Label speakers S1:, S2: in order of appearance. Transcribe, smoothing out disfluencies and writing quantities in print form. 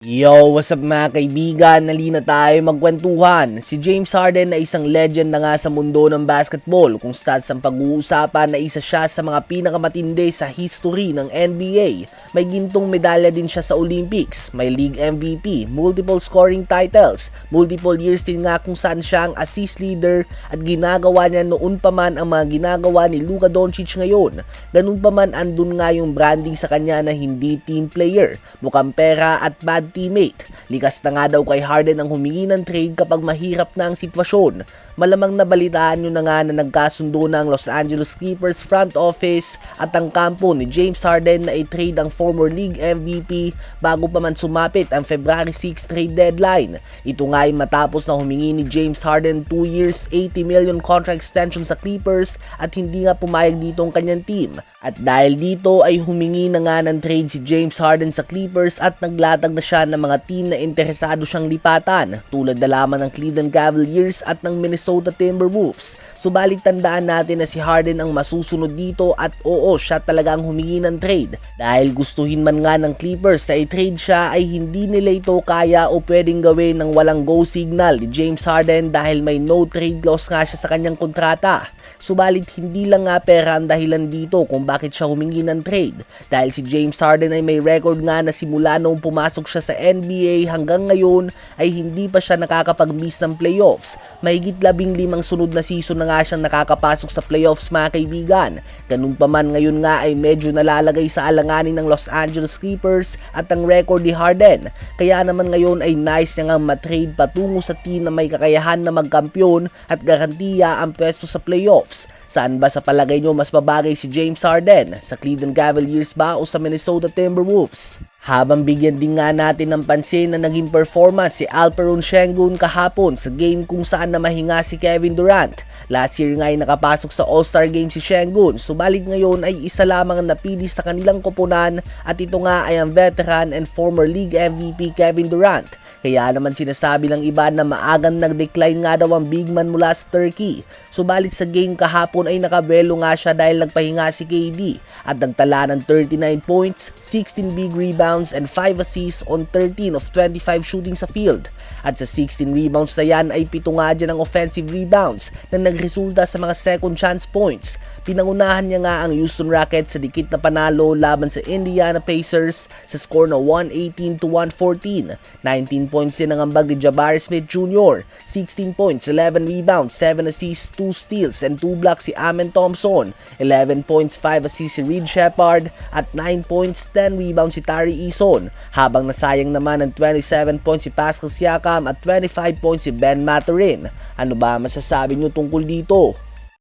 S1: Yo, what's up mga kaibigan? Nalina tayo magkwentuhan. Si James Harden na isang legend na nga sa mundo ng basketball kung stats ang pag-uusapan na isa siya sa mga pinakamatindi sa history ng NBA. May gintong medalya din siya sa Olympics, may league MVP, multiple scoring titles, multiple years din nga kung saan siya ang assist leader at ginagawa niya noon pa man ang mga ginagawa ni Luka Doncic ngayon. Ganun pa man andun nga yung branding sa kanya na hindi team player, mukhang pera at bad teammate. Likas na nga daw kay Harden ang humingi ng trade kapag mahirap na ang sitwasyon. Malamang nabalitaan nyo na nga na nagkasundo na ang Los Angeles Clippers front office at ang kampo ni James Harden na i-trade ang former league MVP bago pa man sumapit ang February 6 trade deadline. Ito nga ay matapos na humingi ni James Harden 2 years, 80 million contract extension sa Clippers at hindi nga pumayag dito ang kanyang team. At dahil dito ay humingi na nga ng trade si James Harden sa Clippers at naglatag na siya ng mga team na interesado siyang lipatan tulad na lamang ng Cleveland Cavaliers at ng Minnesota Timberwolves. Subalit tandaan natin na si Harden ang masusunod dito at oo, siya talaga ang humingi ng trade. Dahil gustuhin man nga ng Clippers na i-trade siya ay hindi nila ito kaya o pwedeng gawin ng walang go signal ni James Harden dahil may no trade clause nga siya sa kanyang kontrata. Subalit hindi lang nga pera ang dahilan dito kung bakit siya humingi ng trade dahil si James Harden ay may record nga na simula noong pumasok siya sa NBA hanggang ngayon ay hindi pa siya nakakapag-miss ng playoffs. Mahigit 15 sunod na season na nga siyang nakakapasok sa playoffs mga kaibigan. Ganun pa man ngayon nga ay medyo nalalagay sa alanganin ng Los Angeles Clippers at ang record ni Harden. Kaya naman ngayon ay nice niya nga matrade patungo sa team na may kakayahan na magkampiyon at garantiya ang pwesto sa playoffs. Saan ba sa palagay nyo mas babagay si James Harden? Sa Cleveland Cavaliers ba o sa Minnesota Timberwolves? Habang bigyan din nga natin ng pansin na naging performance si Alperen Sengun kahapon sa game kung saan na mahinga si Kevin Durant. Last year nga ay nakapasok sa All-Star Game si Sengun, subalit ngayon ay isa lamang ang napili sa kanilang koponan at ito nga ay ang veteran and former league MVP Kevin Durant. Kaya naman sinasabi ng iba na maagang nag-decline nga daw ang big man mula sa Turkey. Subalit sa game kahapon ay nakabelo nga siya dahil nagpahinga si KD at nagtala ng 39 points, 16 big rebounds and 5 assists on 13 of 25 shooting sa field. At sa 16 rebounds na yan ay 7 nga dyan ang offensive rebounds na nagresulta sa mga second chance points. Pinangunahan niya nga ang Houston Rockets sa dikit na panalo laban sa Indiana Pacers sa score na 118-114. 19 points din ang ambag ni Jabari Smith Jr., 16 points, 11 rebounds, 7 assists, 2 steals, and 2 blocks si Amen Thompson, 11 points, 5 assists si Reed Sheppard, at 9 points, 10 rebounds si Tari Eason, habang nasayang naman ng 27 points si Pascal Siakam at 25 points si Ben Mathurin. Ano ba masasabi nyo tungkol dito?